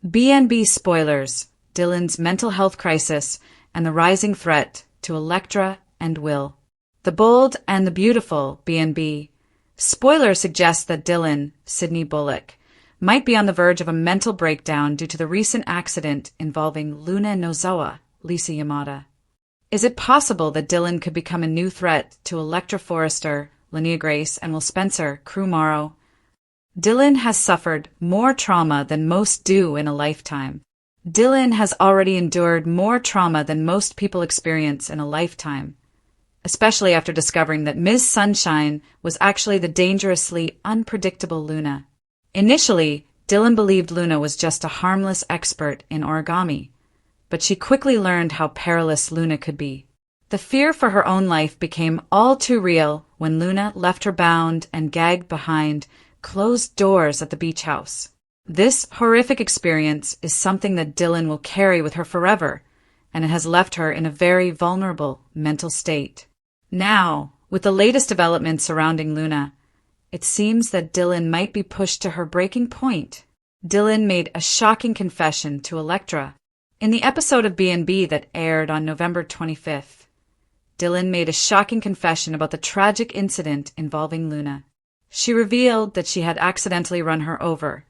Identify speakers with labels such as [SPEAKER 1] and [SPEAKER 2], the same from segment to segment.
[SPEAKER 1] B&B spoilers, Dylan's mental health crisis, and the rising threat to Electra and Will. The Bold and the Beautiful, B&B. Spoiler suggests that Dylan, Sydney Bullock, might be on the verge of a mental breakdown due to the recent accident involving Luna Nozoa, Lisa Yamada. Is it possible that Dylan could become a new threat to Electra Forrester, Linnea Grace, and Will Spencer, Crew Morrow? Dylan has suffered more trauma than most do in a lifetime. Dylan has already endured more trauma than most people experience in a lifetime, especially after discovering that Ms. Sunshine was actually the dangerously unpredictable Luna. Initially, Dylan believed Luna was just a harmless expert in origami, but she quickly learned how perilous Luna could be. The fear for her own life became all too real when Luna left her bound and gagged behind closed doors at the beach house. This horrific experience is something that Dylan will carry with her forever, and it has left her in a very vulnerable mental state. Now, with the latest developments surrounding Luna, it seems that Dylan might be pushed to her breaking point. Dylan made a shocking confession to Electra. In the episode of B&B that aired on November 25th, Dylan made a shocking confession about the tragic incident involving Luna. She revealed that she had accidentally run her over,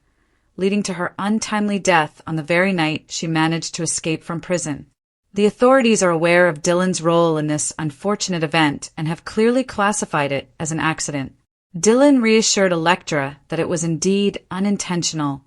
[SPEAKER 1] leading to her untimely death on the very night she managed to escape from prison. The authorities are aware of Dylan's role in this unfortunate event and have clearly classified it as an accident. Dylan reassured Electra that it was indeed unintentional,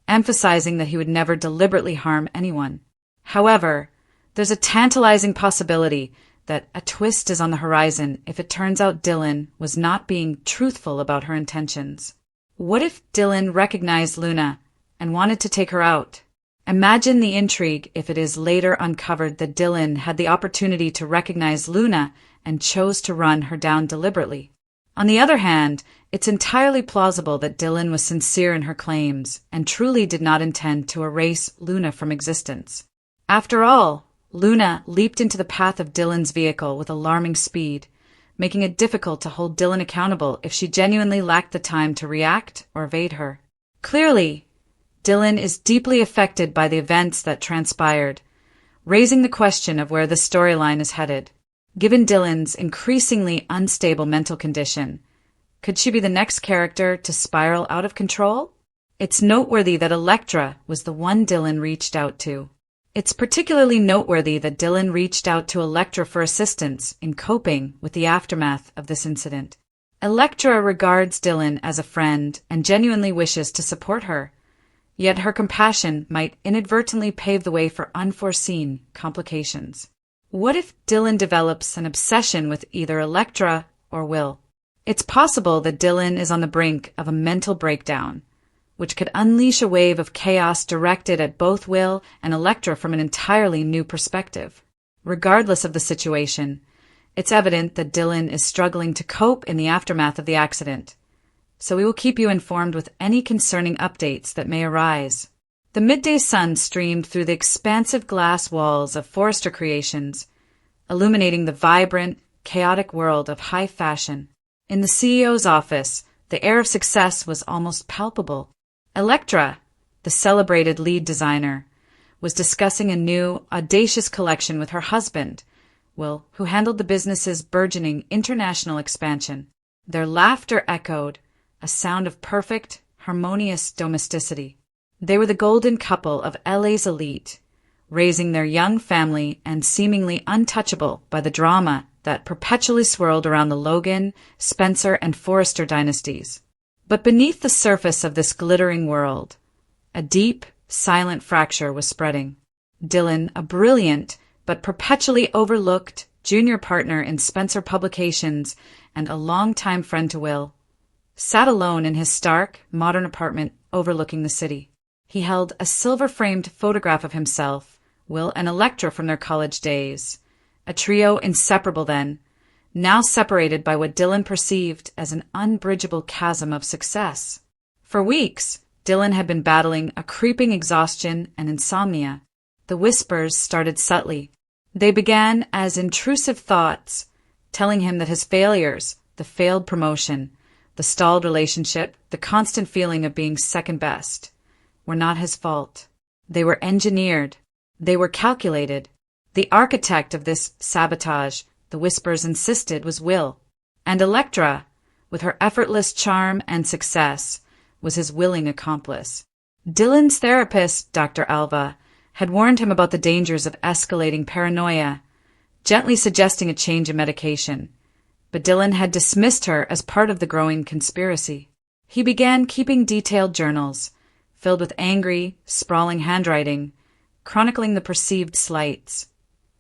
[SPEAKER 1] emphasizing that he would never deliberately harm anyone. However, there's a tantalizing possibility that a twist is on the horizon if it turns out Dylan was not being truthful about her intentions. What if Dylan recognized Luna and wanted to take her out? Imagine the intrigue if it is later uncovered that Dylan had the opportunity to recognize Luna and chose to run her down deliberately. On the other hand, it's entirely plausible that Dylan was sincere in her claims and truly did not intend to erase Luna from existence. After all, Luna leaped into the path of Dylan's vehicle with alarming speed, making it difficult to hold Dylan accountable if she genuinely lacked the time to react or evade her. Clearly, Dylan is deeply affected by the events that transpired, raising the question of where the storyline is headed. Given Dylan's increasingly unstable mental condition, could she be the next character to spiral out of control? It's noteworthy that Electra was the one Dylan reached out to. It's particularly noteworthy that Dylan reached out to Electra for assistance in coping with the aftermath of this incident. Electra regards Dylan as a friend and genuinely wishes to support her, yet her compassion might inadvertently pave the way for unforeseen complications. What if Dylan develops an obsession with either Electra or Will? It's possible that Dylan is on the brink of a mental breakdown, which could unleash a wave of chaos directed at both Will and Electra from an entirely new perspective. Regardless of the situation, it's evident that Dylan is struggling to cope in the aftermath of the accident, so we will keep you informed with any concerning updates that may arise. The midday sun streamed through the expansive glass walls of Forrester Creations, illuminating the vibrant, chaotic world of high fashion. In the CEO's office, the air of success was almost palpable. Electra, the celebrated lead designer, was discussing a new, audacious collection with her husband, Will, who handled the business's burgeoning international expansion. Their laughter echoed, a sound of perfect, harmonious domesticity. They were the golden couple of LA's elite, raising their young family and seemingly untouchable by the drama that perpetually swirled around the Logan, Spencer, and Forrester dynasties. But beneath the surface of this glittering world, a deep, silent fracture was spreading. Dylan, a brilliant but perpetually overlooked junior partner in Spencer Publications and a longtime friend to Will, sat alone in his stark, modern apartment overlooking the city. He held a silver-framed photograph of himself, Will, and Electra from their college days, a trio inseparable then, now separated by what Dylan perceived as an unbridgeable chasm of success. For weeks, Dylan had been battling a creeping exhaustion and insomnia. The whispers started subtly. They began as intrusive thoughts, telling him that his failures, the failed promotion, the stalled relationship, the constant feeling of being second best, were not his fault. They were engineered. They were calculated. The architect of this sabotage, the Whispers insisted, was Will. And Electra, with her effortless charm and success, was his willing accomplice. Dylan's therapist, Dr. Alva, had warned him about the dangers of escalating paranoia, gently suggesting a change in medication. But Dylan had dismissed her as part of the growing conspiracy. He began keeping detailed journals, filled with angry, sprawling handwriting, chronicling the perceived slights.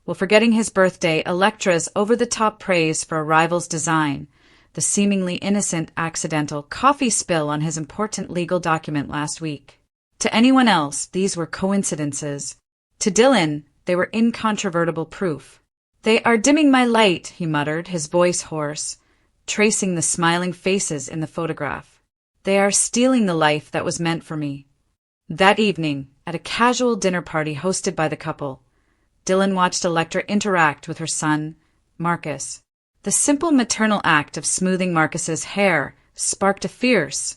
[SPEAKER 1] While forgetting his birthday, Electra's over-the-top praise for a rival's design, the seemingly innocent accidental coffee spill on his important legal document last week. To anyone else, these were coincidences. To Dylan, they were incontrovertible proof. "They are dimming my light," he muttered, his voice hoarse, tracing the smiling faces in the photograph. "They are stealing the life that was meant for me." That evening, at a casual dinner party hosted by the couple, Dylan watched Electra interact with her son, Marcus. The simple maternal act of smoothing Marcus's hair sparked a fierce,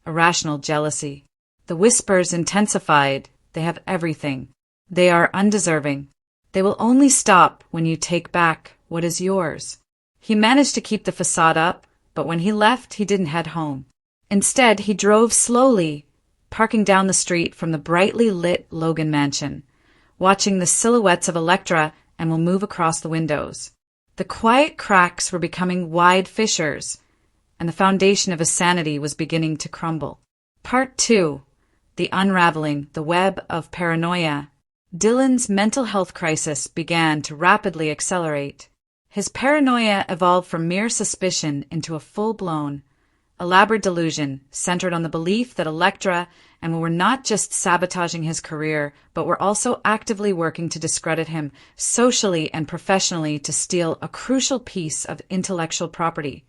[SPEAKER 1] irrational jealousy. The Whispers intensified. They have everything. They are undeserving. They will only stop when you take back what is yours. He managed to keep the facade up, but when he left, he didn't head home. Instead, he drove slowly, parking down the street from the brightly lit Logan mansion, watching the silhouettes of Electra and will move across the windows. The quiet cracks were becoming wide fissures, and the foundation of his sanity was beginning to crumble. Part 2. The Unraveling, the Web of Paranoia. Dylan's mental health crisis began to rapidly accelerate. His paranoia evolved from mere suspicion into a full-blown, elaborate delusion centered on the belief that Electra and Will were not just sabotaging his career, but were also actively working to discredit him socially and professionally to steal a crucial piece of intellectual property,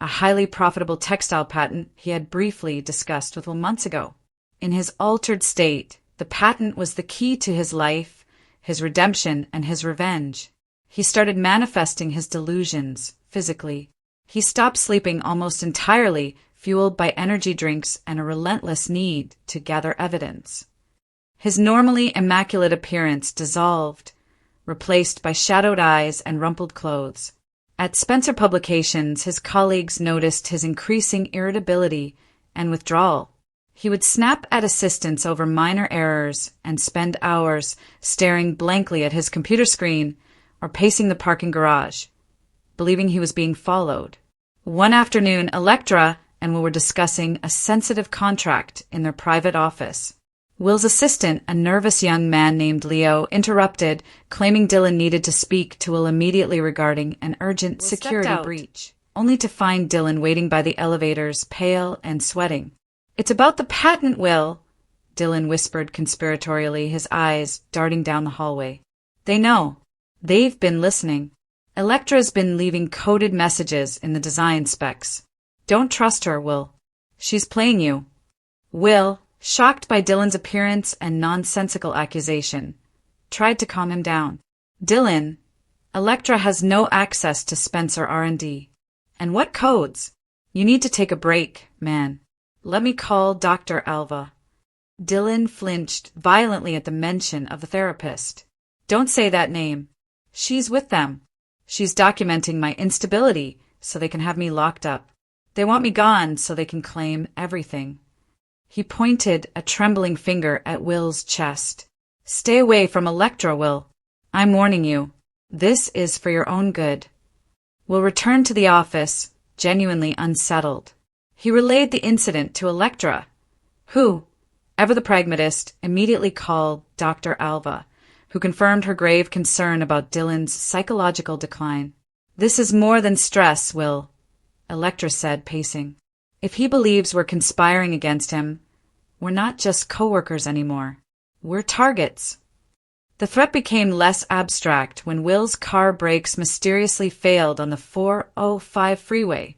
[SPEAKER 1] a highly profitable textile patent he had briefly discussed with Will months ago. In his altered state, the patent was the key to his life, his redemption, and his revenge. He started manifesting his delusions physically. He stopped sleeping almost entirely, fueled by energy drinks and a relentless need to gather evidence. His normally immaculate appearance dissolved, replaced by shadowed eyes and rumpled clothes. At Spencer Publications, his colleagues noticed his increasing irritability and withdrawal. He would snap at assistants over minor errors and spend hours staring blankly at his computer screen or pacing the parking garage, believing he was being followed. One afternoon, Electra and Will were discussing a sensitive contract in their private office. Will's assistant, a nervous young man named Leo, interrupted, claiming Dylan needed to speak to Will immediately regarding an urgent security breach, only to find Dylan waiting by the elevators, pale and sweating. "It's about the patent, Will," Dylan whispered conspiratorially, his eyes darting down the hallway. "They know. They've been listening. Electra's been leaving coded messages in the design specs. Don't trust her, Will. She's playing you." Will, shocked by Dylan's appearance and nonsensical accusation, tried to calm him down. "Dylan, Electra has no access to Spencer R&D. And what codes? You need to take a break, man. Let me call Dr. Alva." Dylan flinched violently at the mention of the therapist. "Don't say that name. She's with them. She's documenting my instability so they can have me locked up. They want me gone so they can claim everything." He pointed a trembling finger at Will's chest. "Stay away from Electra, Will. I'm warning you. This is for your own good." Will returned to the office, genuinely unsettled. He relayed the incident to Electra, who, ever the pragmatist, immediately called Dr. Alva, who confirmed her grave concern about Dylan's psychological decline. "This is more than stress, Will," Electra said, pacing. "If he believes we're conspiring against him, we're not just coworkers anymore. We're targets." The threat became less abstract when Will's car brakes mysteriously failed on the 405 freeway,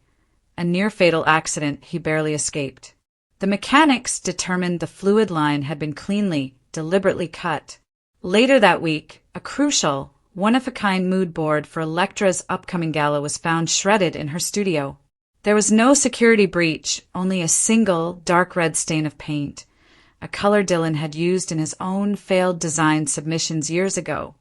[SPEAKER 1] a near-fatal accident he barely escaped. The mechanics determined the fluid line had been cleanly, deliberately cut. Later that week, a crucial, one-of-a-kind mood board for Electra's upcoming gala was found shredded in her studio. There was no security breach, only a single dark red stain of paint, a color Dylan had used in his own failed design submissions years ago,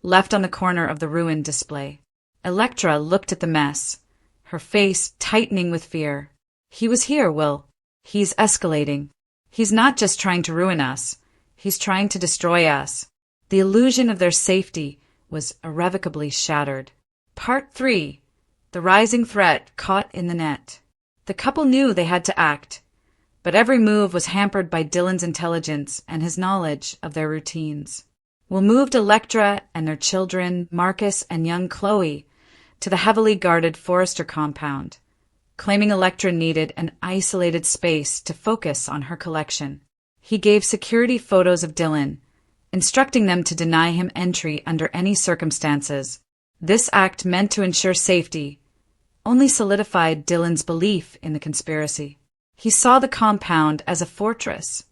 [SPEAKER 1] left on the corner of the ruined display. Electra looked at the mess, her face tightening with fear. He was here, Will. He's escalating. He's not just trying to ruin us. He's trying to destroy us. The illusion of their safety was irrevocably shattered. Part 3. The rising threat caught in the net. The couple knew they had to act, but every move was hampered by Dylan's intelligence and his knowledge of their routines. Will moved Electra and their children, Marcus and young Chloe, to the heavily guarded Forrester compound, claiming Electra needed an isolated space to focus on her collection. He gave security photos of Dylan, instructing them to deny him entry under any circumstances. This act, meant to ensure safety, only solidified Dylan's belief in the conspiracy. He saw the compound as a fortress,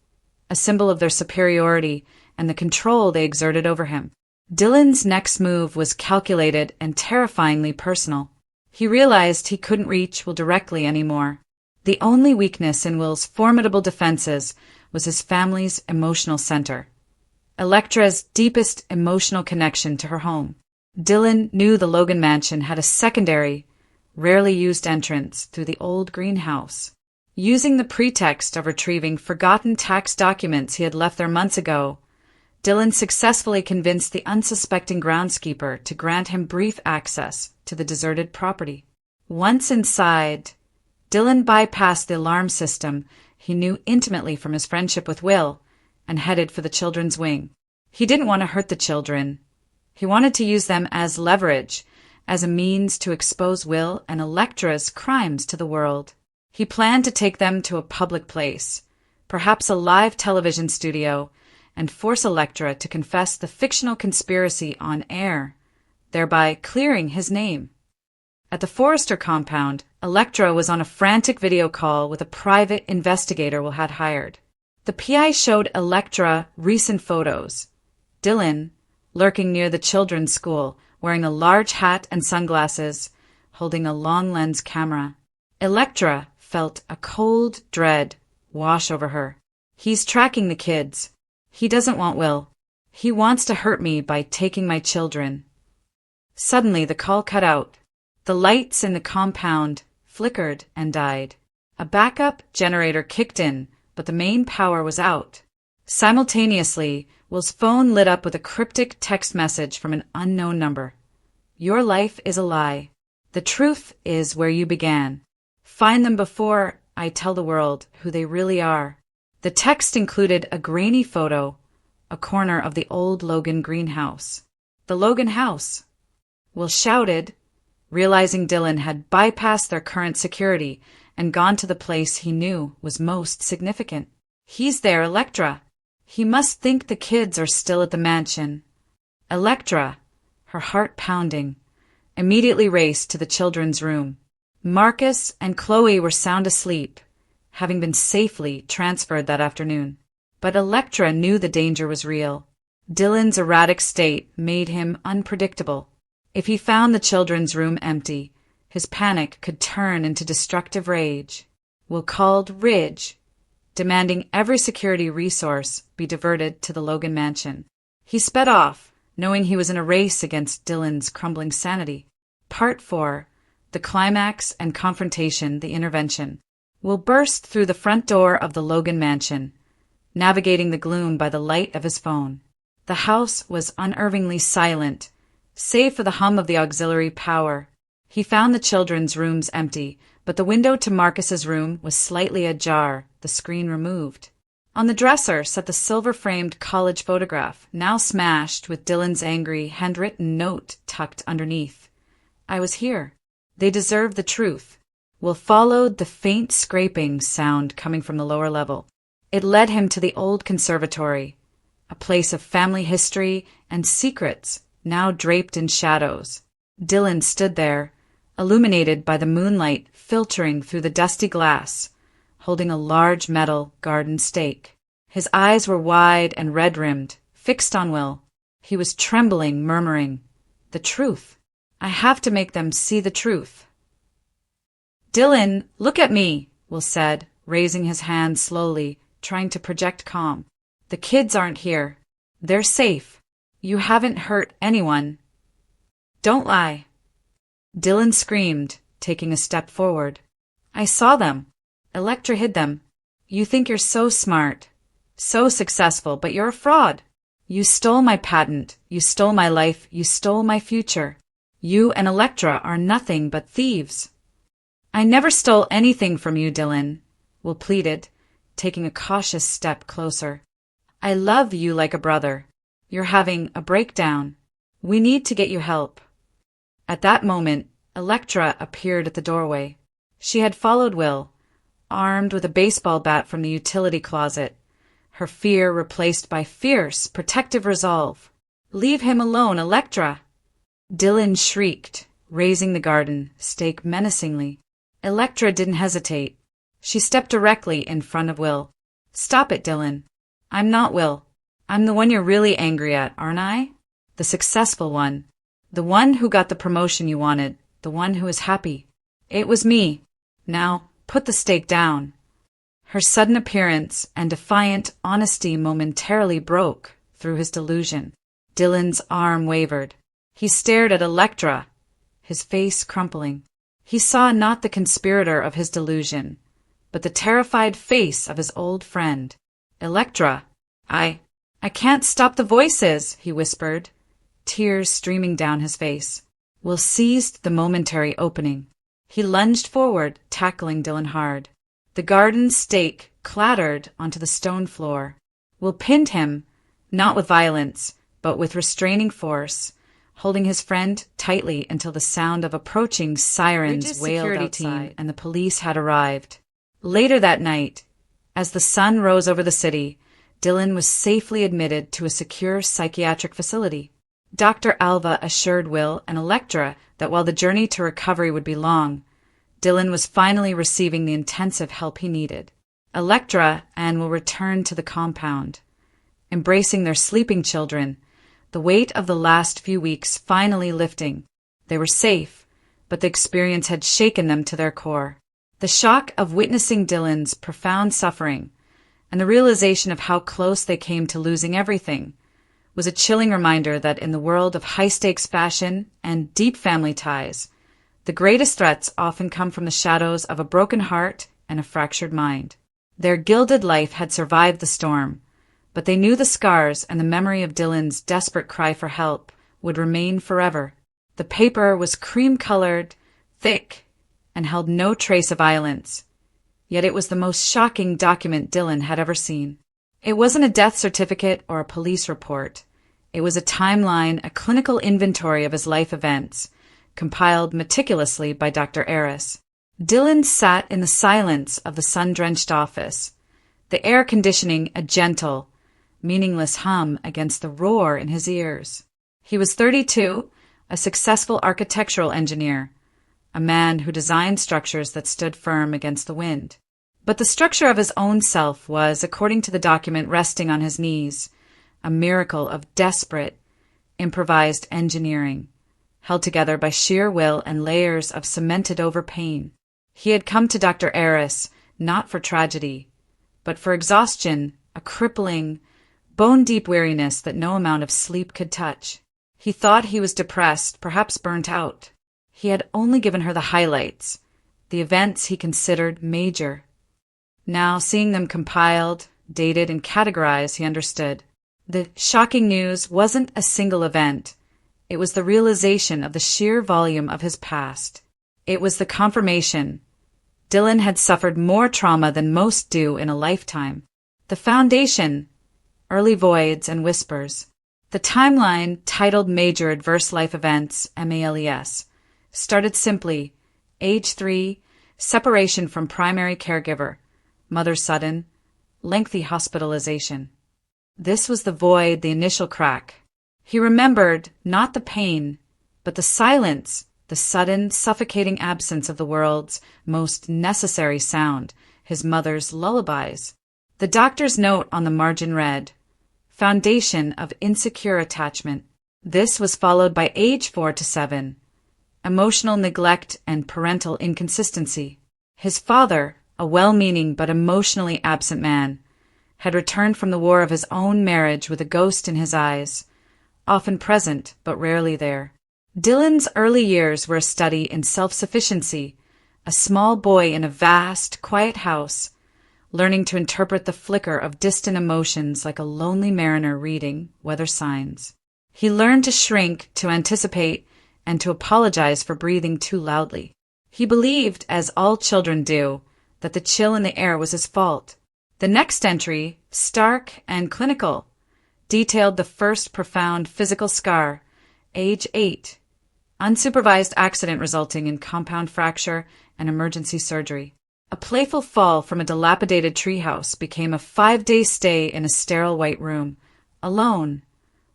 [SPEAKER 1] a symbol of their superiority and the control they exerted over him. Dylan's next move was calculated and terrifyingly personal. He realized he couldn't reach Will directly anymore. The only weakness in Will's formidable defenses was his family's emotional center, Electra's deepest emotional connection to her home. Dylan knew the Logan mansion had a secondary, rarely used entrance through the old greenhouse. Using the pretext of retrieving forgotten tax documents he had left there months ago, Dylan successfully convinced the unsuspecting groundskeeper to grant him brief access to the deserted property. Once inside, Dylan bypassed the alarm system he knew intimately from his friendship with Will and headed for the children's wing. He didn't want to hurt the children. He wanted to use them as leverage, as a means to expose Will and Electra's crimes to the world. He planned to take them to a public place, perhaps a live television studio, and force Electra to confess the fictional conspiracy on air, thereby clearing his name. At the Forrester compound, Electra was on a frantic video call with a private investigator Will had hired. The PI showed Electra recent photos. Dylan, lurking near the children's school, wearing a large hat and sunglasses, holding a long-lens camera. Electra felt a cold dread wash over her. He's tracking the kids. He doesn't want Will. He wants to hurt me by taking my children. Suddenly, the call cut out. The lights in the compound flickered and died. A backup generator kicked in, but the main power was out. Simultaneously, Will's phone lit up with a cryptic text message from an unknown number. Your life is a lie. The truth is where you began. Find them before I tell the world who they really are. The text included a grainy photo, a corner of the old Logan greenhouse. The Logan house. Will shouted, realizing Dylan had bypassed their current security and gone to the place he knew was most significant. He's there, Electra. He must think the kids are still at the mansion. Electra, her heart pounding, immediately raced to the children's room. Marcus and Chloe were sound asleep, having been safely transferred that afternoon. But Electra knew the danger was real. Dylan's erratic state made him unpredictable. If he found the children's room empty, his panic could turn into destructive rage. Will called Ridge, demanding every security resource be diverted to the Logan mansion. He sped off, knowing he was in a race against Dylan's crumbling sanity. Part 4. The climax and confrontation, the intervention. Will burst through the front door of the Logan mansion, navigating the gloom by the light of his phone. The house was unnervingly silent, save for the hum of the auxiliary power. He found the children's rooms empty, but the window to Marcus's room was slightly ajar, the screen removed. On the dresser sat the silver-framed college photograph, now smashed with Dylan's angry, handwritten note tucked underneath. I was here. They deserve the truth. Will followed the faint scraping sound coming from the lower level. It led him to the old conservatory, a place of family history and secrets now draped in shadows. Dylan stood there, illuminated by the moonlight filtering through the dusty glass, holding a large metal garden stake. His eyes were wide and red-rimmed, fixed on Will. He was trembling, murmuring, "The truth. I have to make them see the truth." "Dylan, look at me," Will said, raising his hand slowly, trying to project calm. The kids aren't here. They're safe. You haven't hurt anyone. Don't lie. Dylan screamed, taking a step forward. I saw them. Electra hid them. You think you're so smart, so successful, but you're a fraud. You stole my patent. You stole my life. You stole my future. You and Electra are nothing but thieves. I never stole anything from you, Dylan, Will pleaded, taking a cautious step closer. I love you like a brother. You're having a breakdown. We need to get you help. At that moment, Electra appeared at the doorway. She had followed Will, armed with a baseball bat from the utility closet, her fear replaced by fierce, protective resolve. Leave him alone, Electra! Dylan shrieked, raising the garden stake menacingly. Electra didn't hesitate. She stepped directly in front of Will. Stop it, Dylan. I'm not Will. I'm the one you're really angry at, aren't I? The successful one. The one who got the promotion you wanted. The one who is happy. It was me. Now, put the stake down. Her sudden appearance and defiant honesty momentarily broke through his delusion. Dylan's arm wavered. He stared at Electra, his face crumpling. He saw not the conspirator of his delusion, but the terrified face of his old friend. Electra, I can't stop the voices, he whispered, tears streaming down his face. Will seized the momentary opening. He lunged forward, tackling Dylan hard. The garden stake clattered onto the stone floor. Will pinned him, not with violence, but with restraining force, holding his friend tightly until the sound of approaching sirens wailed outside and the police had arrived. Later that night, as the sun rose over the city, Dylan was safely admitted to a secure psychiatric facility. Dr. Alva assured Will and Electra that while the journey to recovery would be long, Dylan was finally receiving the intensive help he needed. Electra and Will returned to the compound. Embracing their sleeping children, the weight of the last few weeks finally lifting. They were safe, but the experience had shaken them to their core. The shock of witnessing Dylan's profound suffering and the realization of how close they came to losing everything was a chilling reminder that in the world of high-stakes fashion and deep family ties, the greatest threats often come from the shadows of a broken heart and a fractured mind. Their gilded life had survived the storm, but they knew the scars and the memory of Dylan's desperate cry for help would remain forever. The paper was cream-colored, thick, and held no trace of violence. Yet it was the most shocking document Dylan had ever seen. It wasn't a death certificate or a police report. It was a timeline, a clinical inventory of his life events, compiled meticulously by Dr. Aris. Dylan sat in the silence of the sun-drenched office, the air conditioning a gentle, meaningless hum against the roar in his ears. He was 32, a successful architectural engineer, a man who designed structures that stood firm against the wind. But the structure of his own self was, according to the document resting on his knees, a miracle of desperate, improvised engineering, held together by sheer will and layers of cemented-over pain. He had come to Dr. Aris not for tragedy, but for exhaustion, a crippling, bone-deep weariness that no amount of sleep could touch. He thought he was depressed, perhaps burnt out. He had only given her the highlights, the events he considered major. Now, seeing them compiled, dated, and categorized, he understood. The shocking news wasn't a single event. It was the realization of the sheer volume of his past. It was the confirmation. Dylan had suffered more trauma than most do in a lifetime. The foundation, early voids and whispers. The timeline, titled Major Adverse Life Events, MALES, started simply, age 3, separation from primary caregiver, mother sudden, lengthy hospitalization. This was the void, the initial crack. He remembered not the pain, but the silence, the sudden, suffocating absence of the world's most necessary sound, his mother's lullabies. The doctor's note on the margin read, Foundation of insecure attachment. This was followed by age 4 to 7, emotional neglect and parental inconsistency. His father, a well-meaning but emotionally absent man, had returned from the war of his own marriage with a ghost in his eyes, often present but rarely there. Dylan's early years were a study in self-sufficiency, a small boy in a vast, quiet house, learning to interpret the flicker of distant emotions like a lonely mariner reading weather signs. He learned to shrink, to anticipate, and to apologize for breathing too loudly. He believed, as all children do, that the chill in the air was his fault. The next entry, stark and clinical, detailed the first profound physical scar, age 8, unsupervised accident resulting in compound fracture and emergency surgery. A playful fall from a dilapidated treehouse became a 5-day stay in a sterile white room, alone,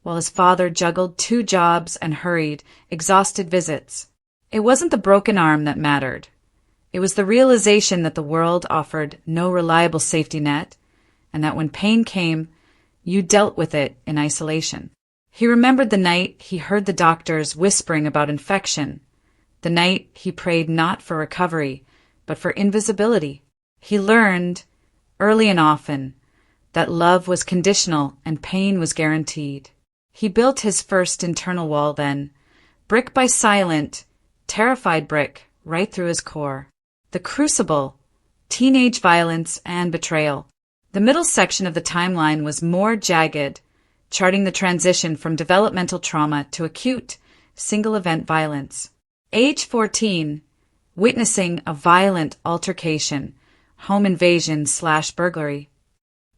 [SPEAKER 1] while his father juggled 2 jobs and hurried, exhausted visits. It wasn't the broken arm that mattered. It was the realization that the world offered no reliable safety net, and that when pain came, you dealt with it in isolation. He remembered the night he heard the doctors whispering about infection, the night he prayed not for recovery, but for invisibility. He learned, early and often, that love was conditional and pain was guaranteed. He built his first internal wall then, brick by silent, terrified brick, right through his core. The crucible, teenage violence and betrayal. The middle section of the timeline was more jagged, charting the transition from developmental trauma to acute, single-event violence. Age 14, witnessing a violent altercation, home invasion/burglary.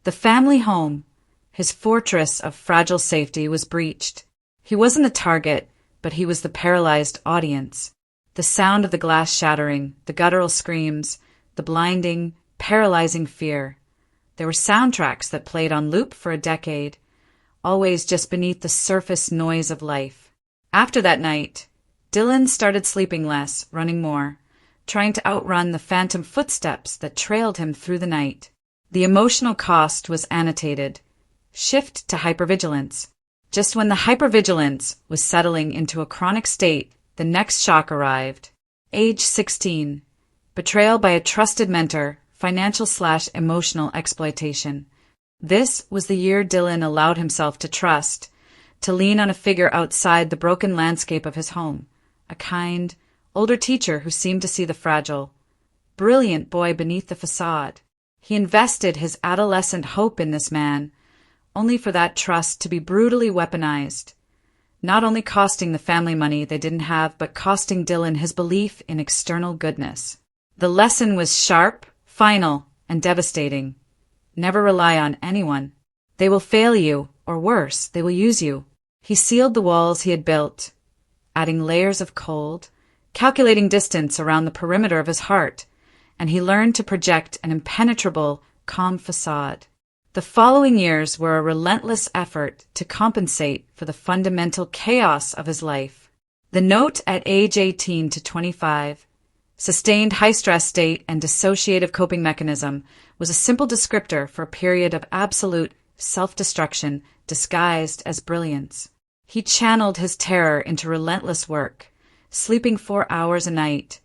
[SPEAKER 1] The family home, his fortress of fragile safety, was breached. He wasn't the target, but he was the paralyzed audience. The sound of the glass shattering, the guttural screams, the blinding, paralyzing fear. There were soundtracks that played on loop for a decade, always just beneath the surface noise of life. After that night, Dylan started sleeping less, running more, trying to outrun the phantom footsteps that trailed him through the night. The emotional cost was annotated. Shift to hypervigilance. Just when the hypervigilance was settling into a chronic state, the next shock arrived. Age 16. Betrayal by a trusted mentor, financial/emotional exploitation. This was the year Dylan allowed himself to trust, to lean on a figure outside the broken landscape of his home, a kind, older teacher who seemed to see the fragile, brilliant boy beneath the facade. He invested his adolescent hope in this man, only for that trust to be brutally weaponized, not only costing the family money they didn't have, but costing Dylan his belief in external goodness. The lesson was sharp, final, and devastating. Never rely on anyone. They will fail you, or worse, they will use you. He sealed the walls he had built, adding layers of cold, calculating distance around the perimeter of his heart, and he learned to project an impenetrable, calm facade. The following years were a relentless effort to compensate for the fundamental chaos of his life. The note at age 18 to 25, sustained high-stress state and dissociative coping mechanism, was a simple descriptor for a period of absolute self-destruction disguised as brilliance. He channeled his terror into relentless work, sleeping 4 hours a night,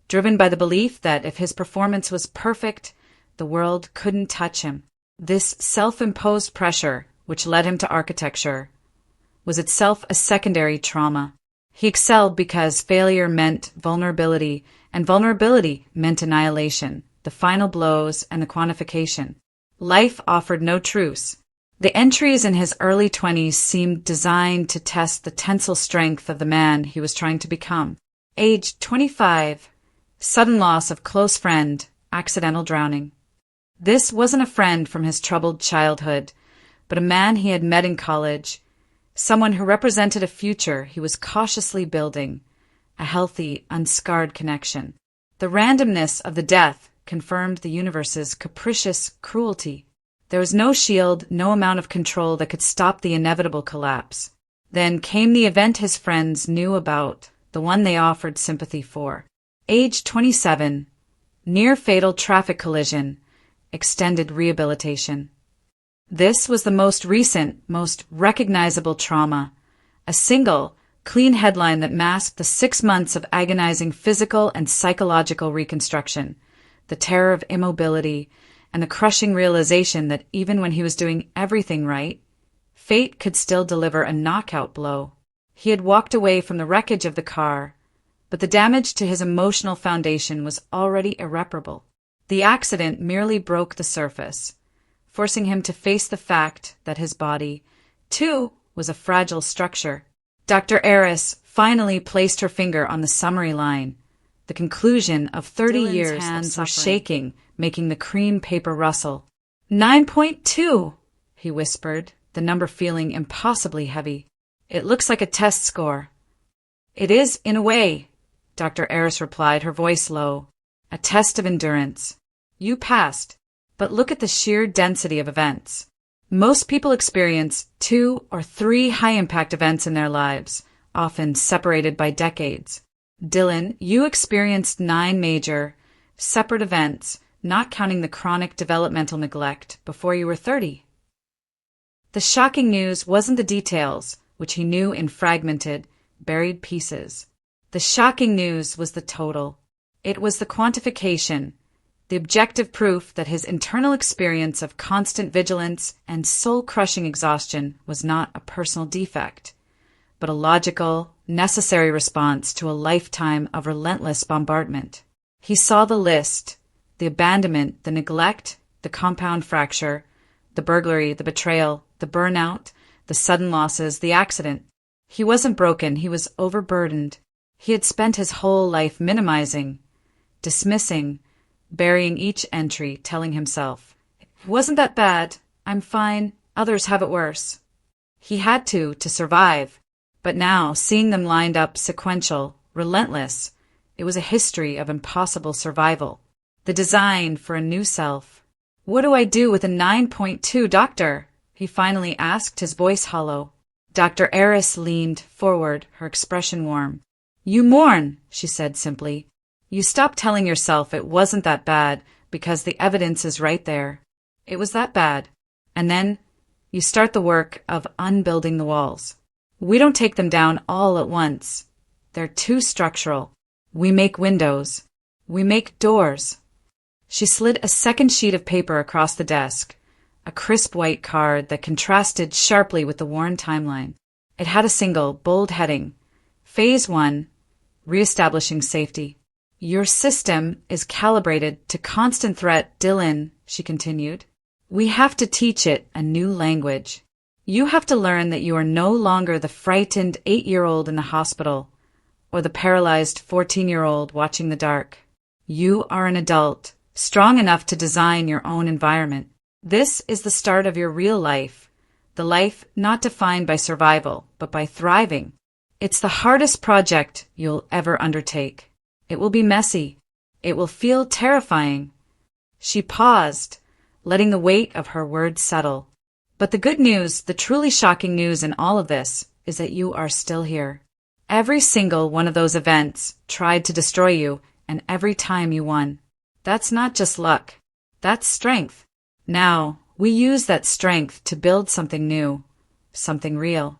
[SPEAKER 1] driven by the belief that if his performance was perfect, the world couldn't touch him. This self-imposed pressure, which led him to architecture, was itself a secondary trauma. He excelled because failure meant vulnerability, and vulnerability meant annihilation, the final blows and the quantification. Life offered no truce. The entries in his early 20s seemed designed to test the tensile strength of the man he was trying to become. Age 25, sudden loss of close friend, accidental drowning. This wasn't a friend from his troubled childhood, but a man he had met in college, someone who represented a future he was cautiously building, a healthy, unscarred connection. The randomness of the death confirmed the universe's capricious cruelty. There was no shield, no amount of control that could stop the inevitable collapse. Then came the event his friends knew about, the one they offered sympathy for. Age 27, near-fatal traffic collision, extended rehabilitation. This was the most recent, most recognizable trauma, a single, clean headline that masked the 6 months of agonizing physical and psychological reconstruction, the terror of immobility, and the crushing realization that even when he was doing everything right, fate could still deliver a knockout blow. He had walked away from the wreckage of the car, but the damage to his emotional foundation was already irreparable. The accident merely broke the surface, forcing him to face the fact that his body, too, was a fragile structure. Dr. Eris finally placed her finger on the summary line. The conclusion of 30
[SPEAKER 2] Dylan's
[SPEAKER 1] years
[SPEAKER 2] hands
[SPEAKER 1] were
[SPEAKER 2] suffering.
[SPEAKER 1] shaking, making the cream paper rustle. 9.2, he whispered, the number feeling impossibly heavy. It looks like a test score. It is, in a way, Dr. Eris replied, her voice low. A test of endurance. You passed, but look at the sheer density of events. Most people experience 2 or 3 high-impact events in their lives, often separated by decades. Dylan, you experienced 9 major, separate events, not counting the chronic developmental neglect, before you were 30. The shocking news wasn't the details, which he knew in fragmented, buried pieces. The shocking news was the total. It was the quantification, the objective proof that his internal experience of constant vigilance and soul-crushing exhaustion was not a personal defect, but a logical, necessary response to a lifetime of relentless bombardment. He saw the list, the abandonment, the neglect, the compound fracture, the burglary, the betrayal, the burnout, the sudden losses, the accident. He wasn't broken, he was overburdened. He had spent his whole life minimizing, dismissing, burying each entry, telling himself, "It wasn't that bad, I'm fine, others have it worse." He had to survive, but now, seeing them lined up sequential, relentless, it was a history of impossible survival. The design for a new self. "What do I do with a 9.2, doctor?" he finally asked, his voice hollow. Dr. Eris leaned forward, her expression warm. "You mourn," she said simply. "You stop telling yourself it wasn't that bad because the evidence is right there. It was that bad. And then you start the work of unbuilding the walls. We don't take them down all at once. They're too structural. We make windows. We make doors." She slid a second sheet of paper across the desk, a crisp white card that contrasted sharply with the worn timeline. It had a single, bold heading. Phase 1, Reestablishing Safety. "Your system is calibrated to constant threat, Dylan," she continued. "We have to teach it a new language. You have to learn that you are no longer the frightened 8-year-old in the hospital or the paralyzed 14-year-old watching the dark. You are an adult, strong enough to design your own environment. This is the start of your real life, the life not defined by survival, but by thriving. It's the hardest project you'll ever undertake. It will be messy. It will feel terrifying." She paused, letting the weight of her words settle. "But the good news, the truly shocking news in all of this, is that you are still here. Every single one of those events tried to destroy you, and every time you won. That's not just luck. That's strength. Now, we use that strength to build something new, something real."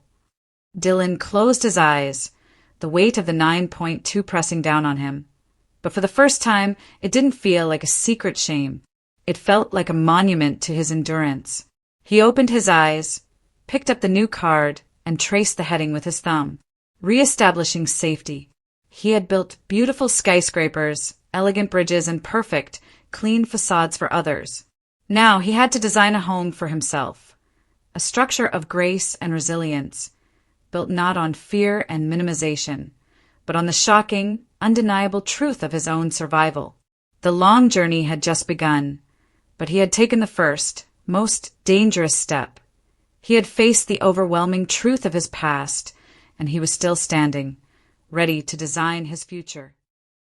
[SPEAKER 1] Dylan closed his eyes, the weight of the 9.2 pressing down on him. But for the first time, it didn't feel like a secret shame. It felt like a monument to his endurance. He opened his eyes, picked up the new card, and traced the heading with his thumb. Reestablishing Safety. He had built beautiful skyscrapers, elegant bridges, and perfect, clean facades for others. Now he had to design a home for himself, a structure of grace and resilience, built not on fear and minimization, but on the shocking, undeniable truth of his own survival. The long journey had just begun, but he had taken the first, most dangerous step. He had faced the overwhelming truth of his past, and he was still standing, ready to design his future.